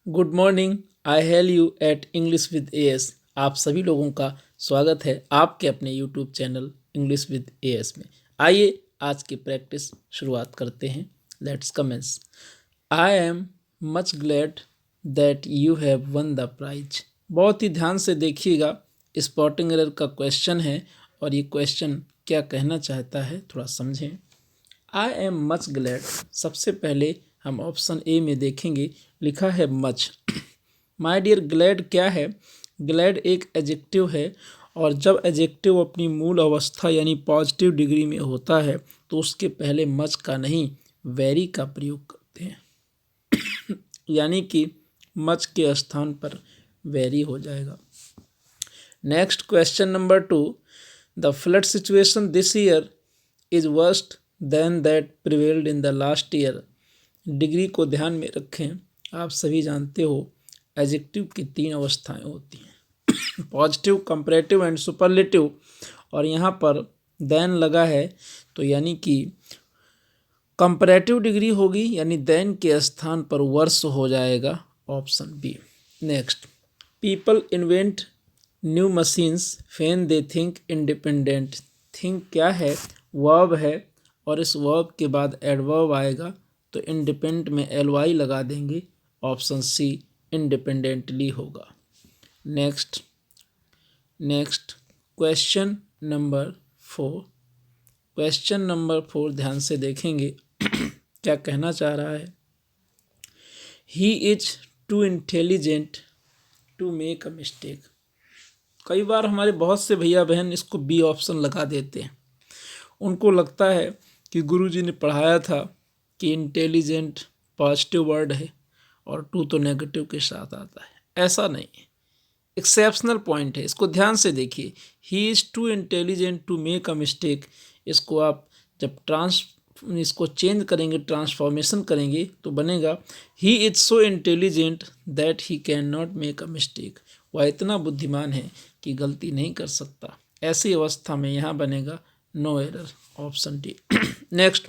Good morning. I hail you at English with AS. आप सभी लोगों का स्वागत है आपके अपने YouTube channel English with AS में। आइए आज की प्रैक्टिस शुरुआत करते हैं। Let's commence. I am much glad that you have won the prize. बहुत ही ध्यान से देखिएगा, स्पॉटिंग एरर का क्वेश्चन है और ये क्वेश्चन क्या कहना चाहता है थोड़ा समझें। आई एम मच ग्लैड, सबसे पहले हम ऑप्शन ए में देखेंगे, लिखा है मच। माय डियर, ग्लैड क्या है? ग्लैड एक एडजेक्टिव है और जब एडजेक्टिव अपनी मूल अवस्था यानी पॉजिटिव डिग्री में होता है तो उसके पहले मच का नहीं वेरी का प्रयोग करते हैं यानी कि मच के स्थान पर वेरी हो जाएगा। Next question number 2, the flood situation this year is worst then that prevailed in the last year. Degree को ध्यान में रखें। आप सभी जानते हो एडजेक्टिव की 3 अवस्थाएं होती हैं, पॉजिटिव, कंपैरेटिव एंड सुपरलेटिव, और यहाँ पर देन लगा है तो यानी कि कंपैरेटिव डिग्री होगी, यानी देन के स्थान पर वर्ष हो जाएगा, option B. Next, people invent new machines when they think independent. Think क्या है? वर्ब है और इस वर्ब के बाद एडवर्ब आएगा तो इंडिपेंडेंट में एल लगा देंगे, ऑप्शन सी इंडिपेंडेंटली होगा। Next question number 4। Question number 4 ध्यान से देखेंगे क्या कहना चाह रहा है। He is too intelligent to make a mistake. कई बार हमारे बहुत से भैया बहन इसको बी ऑप्शन लगा देते हैं। उनको लगता है कि गुरुजी ने पढ़ाया था कि इंटेलिजेंट पॉजिटिव वर्ड है और टू तो नेगेटिव के साथ आता है। ऐसा नहीं है, एक्सेप्शनल पॉइंट है, इसको ध्यान से देखिए। He is too intelligent to make a mistake, इसको आप जब इसको चेंज करेंगे, ट्रांसफॉर्मेशन करेंगे तो बनेगा he is so intelligent that he can not make a mistake. वह इतना बुद्धिमान है कि गलती नहीं कर सकता। ऐसी अवस्था में यहाँ बनेगा no error, option D. Next,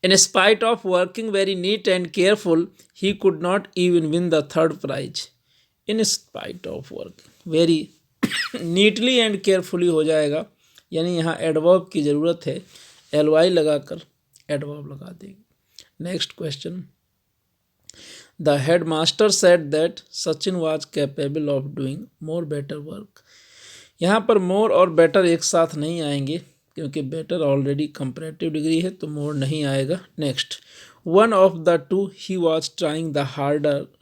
in spite of working very neat and careful, he could not even win the third prize. In spite of work very neatly and carefully हो जाएगा, यानी यहाँ एडवर्ब की ज़रूरत है, एल लगाकर adverb लगा देंगे। Next question, the head master said that Sachin was capable of doing more better work. यहाँ पर मोर और बेटर एक साथ नहीं आएंगे क्योंकि बेटर ऑलरेडी कंपैरेटिव डिग्री है तो मोर नहीं आएगा। Next, one of the two he was trying the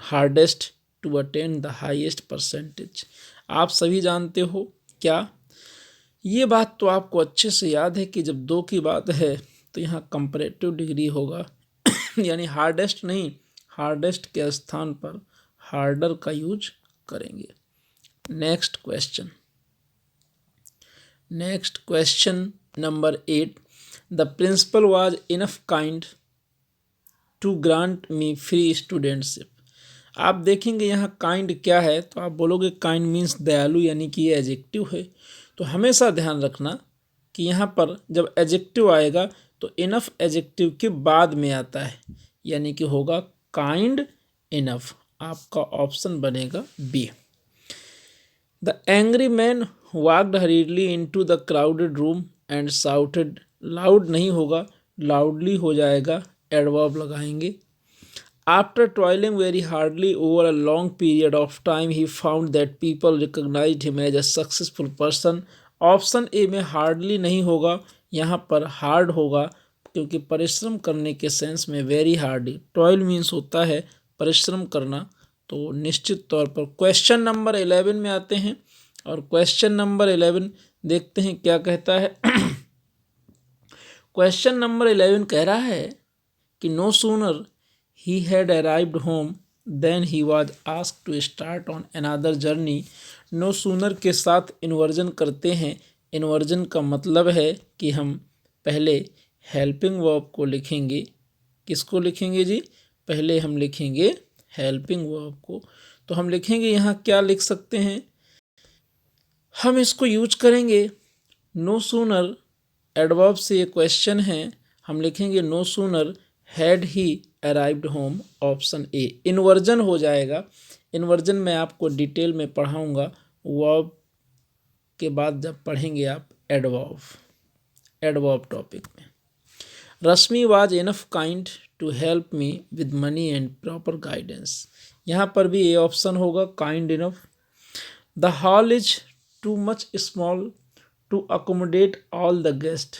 hardest to attain the highest percentage. आप सभी जानते हो क्या? ये बात तो आपको अच्छे से याद है कि जब 2 की बात है तो यहाँ कंपैरेटिव डिग्री होगा यानी हार्डेस्ट नहीं, हार्डेस्ट के स्थान पर हार्डर का यूज करेंगे। Next question number 8, the principal was enough kind to grant me free studentship. आप देखेंगे यहाँ काइंड क्या है तो आप बोलोगे काइंड मीन्स दयालु, यानी कि ये एडजेक्टिव है। तो हमेशा ध्यान रखना कि यहाँ पर जब एडजेक्टिव आएगा तो इनफ एडजेक्टिव के बाद में आता है, यानी कि होगा काइंड इनफ। आपका ऑप्शन बनेगा B. The angry man walked hurriedly into the crowded room and shouted. Loud नहीं होगा, लाउडली हो जाएगा, एडवर्ब लगाएंगे। After toiling very hardly over a long period of time he found that people recognised him as a successful person. Option A में hardly नहीं होगा, यहाँ पर हार्ड होगा क्योंकि परिश्रम करने के सेंस में वेरी हार्डली, टॉयल मीन्स होता है परिश्रम करना। तो निश्चित तौर पर क्वेश्चन नंबर 11 में आते हैं और क्वेश्चन नंबर 11 देखते हैं क्या कहता है। क्वेश्चन नंबर 11 कह रहा है कि no sooner he had arrived home then he was asked to start on another journey. No sooner के साथ इन्वर्जन करते हैं। इन्वर्जन का मतलब है कि हम पहले हेल्पिंग वर्ब को लिखेंगे। किसको लिखेंगे जी? पहले हम लिखेंगे हेल्पिंग वर्ब को। तो हम लिखेंगे यहाँ क्या लिख सकते हैं, हम इसको यूज करेंगे नो सूनर। एडवर्ब से ये क्वेश्चन है, हम लिखेंगे no sooner had he arrived home, option A. Inversion हो जाएगा, इन्वर्जन मैं आपको डिटेल में पढ़ाऊँगा वर्ब के बाद जब पढ़ेंगे आप एडवर्ब टॉपिक में। Rashmi was enough kind to help me with money and proper guidance, यहाँ पर भी ए ऑप्शन होगा, kind enough. The hall is too much small to accommodate all the guest,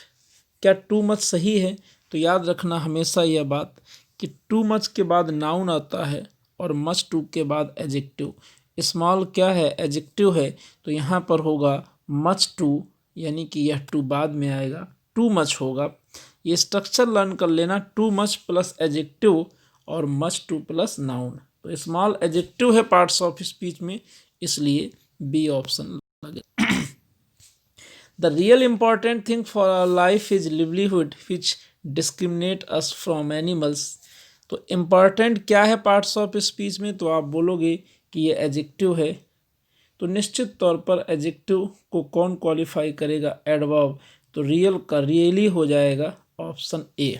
क्या टू मच सही है? तो याद रखना हमेशा यह बात कि टू मच के बाद नाउन आता है और मच टू के बाद एडजेक्टिव। स्मॉल क्या है? एडजेक्टिव है, तो यहाँ पर होगा मच टू, यानी कि यह टू बाद में आएगा, टू मच होगा। ये स्ट्रक्चर लर्न कर लेना, टू मच प्लस एडजेक्टिव और मच टू प्लस नाउन। तो स्मॉल एडजेक्टिव है पार्ट्स ऑफ स्पीच में, इसलिए बी ऑप्शन लगे। The real important thing for our life is livelihood which discriminate us from animals. तो important क्या है पार्ट्स ऑफ स्पीच में? तो आप बोलोगे कि ये एडजेक्टिव है, तो निश्चित तौर पर एडजेक्टिव को कौन क्वालिफाई करेगा? एडवर्ब। तो रियल का रियली हो जाएगा option A.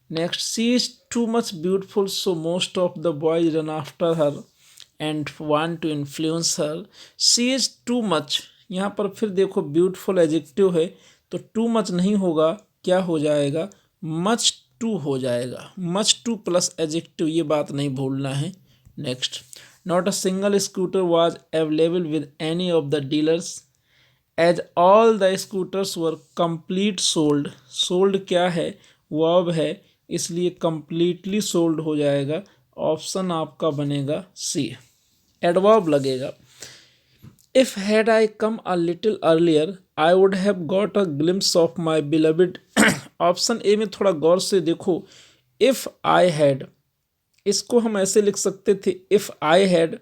Next, she is too much beautiful so most of the boys run after her and want to influence her. She is too much, यहाँ पर फिर देखो ब्यूटिफुल एडजेक्टिव है, तो टू मच नहीं होगा, क्या हो जाएगा? मच टू हो जाएगा, मच टू प्लस एडजेक्टिव, ये बात नहीं भूलना है। Next, not a single scooter was available with any of the dealers as all the scooters were complete sold. Sold क्या है? वर्ब है, इसलिए कंप्लीटली सोल्ड हो जाएगा, ऑप्शन आपका बनेगा सी, एडवर्ब लगेगा। If had I come a little earlier, I would have got a glimpse of my beloved। Option A में थोड़ा गौर से देखो, if I had, इसको हम ऐसे लिख सकते थे if I had,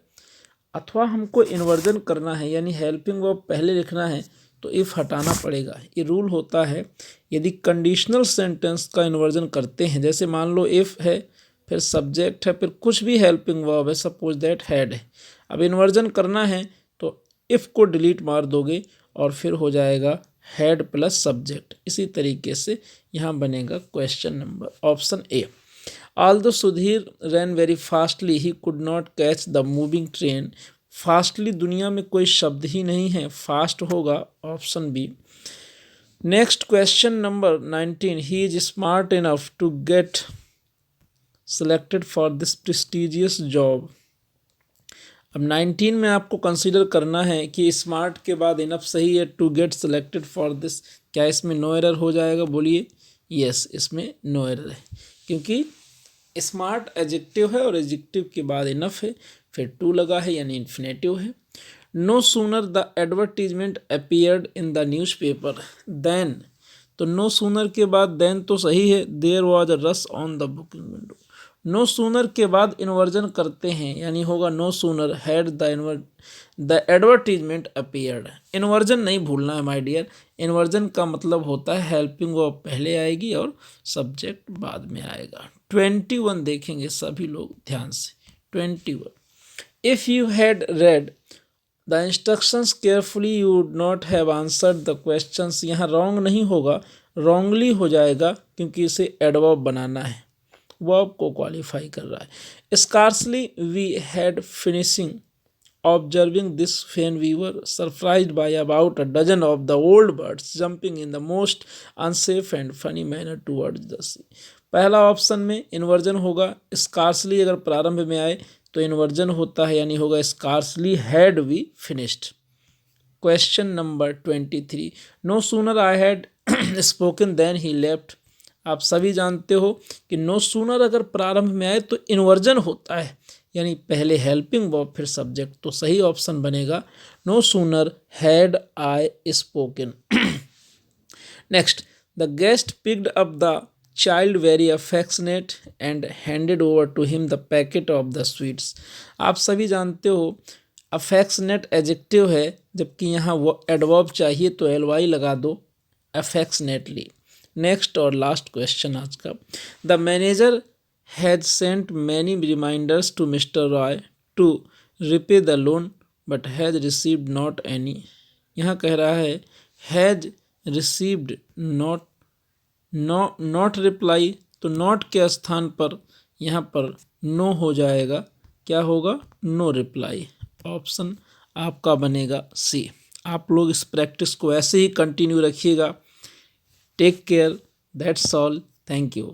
अथवा हमको इन्वर्जन करना है यानी हेल्पिंग वर्ब पहले लिखना है तो if हटाना पड़ेगा। ये रूल होता है यदि कंडीशनल सेंटेंस का इन्वर्जन करते हैं, जैसे मान लो if है, फिर सब्जेक्ट है, फिर कुछ भी हेल्पिंग वर्ब है, सपोज दैट हैड है। अब इन्वर्जन करना है तो इफ़ को डिलीट मार दोगे और फिर हो जाएगा हैड प्लस सब्जेक्ट। इसी तरीके से यहाँ बनेगा question number option A. Although Sudhir ran very fastly, he could not catch the moving train। Fastly दुनिया में कोई शब्द ही नहीं है, फास्ट होगा, option B. Next question number 19, he is smart enough to get selected for this prestigious job। अब 19 में आपको कंसीडर करना है कि स्मार्ट के बाद इनफ सही है, to get selected for this, क्या इसमें नो एरर हो जाएगा? बोलिए यस, इसमें नो एरर है, क्योंकि स्मार्ट एडजेक्टिव है और एडजेक्टिव के बाद इनफ है, फिर टू लगा है यानी इन्फिनेटिव है। No sooner the advertisement appeared in the newspaper then, तो नो सूनर के बाद देन तो सही है, there was a rush on the booking window. No sooner के बाद इन्वर्जन करते हैं यानी होगा no sooner had the advertisement appeared. Inversion नहीं भूलना है माय डियर, इन्वर्जन का मतलब होता है हेल्पिंग वर्ब पहले आएगी और सब्जेक्ट बाद में आएगा। 21 देखेंगे सभी लोग ध्यान से। 21, if you had read the instructions carefully you would not have answered the questions. यहाँ रॉन्ग नहीं होगा, रॉन्गली हो जाएगा, क्योंकि इसे एडवर्ब बनाना है, वर्ब को क्वालिफाई कर रहा है। Scarcely we had finishing observing this when we were surprised by about a dozen of the old birds jumping in the most unsafe and funny manner towards the sea। पहला option में inversion होगा, scarcely अगर प्रारंभ में आए तो inversion होता है यानी होगा scarcely had we finished. Question number 23, no sooner I had spoken then he left. आप सभी जानते हो कि नो सूनर अगर प्रारंभ में आए तो इन्वर्जन होता है यानी पहले हेल्पिंग वर्ब फिर सब्जेक्ट, तो सही ऑप्शन बनेगा no sooner had I spoken. Next, the guest picked up the child very affectionate and handed over to him the packet of the sweets. आप सभी जानते हो अफेक्शनेट एडजेक्टिव है, जबकि यहाँ वो एडवर्ब चाहिए तो एल लगा दो, अफेक्शनेटली। नेक्स्ट और लास्ट क्वेश्चन आज का, the manager has sent many reminders to mister Roy to repay the loan but has received not any. यहाँ कह रहा है हैज रिसीव्ड नॉट रिप्लाई, तो नॉट के स्थान पर यहाँ पर नो हो जाएगा, क्या होगा, नो रिप्लाई। ऑप्शन आपका बनेगा सी। आप लोग इस प्रैक्टिस को ऐसे ही कंटिन्यू रखिएगा। Take care, that's all, thank you.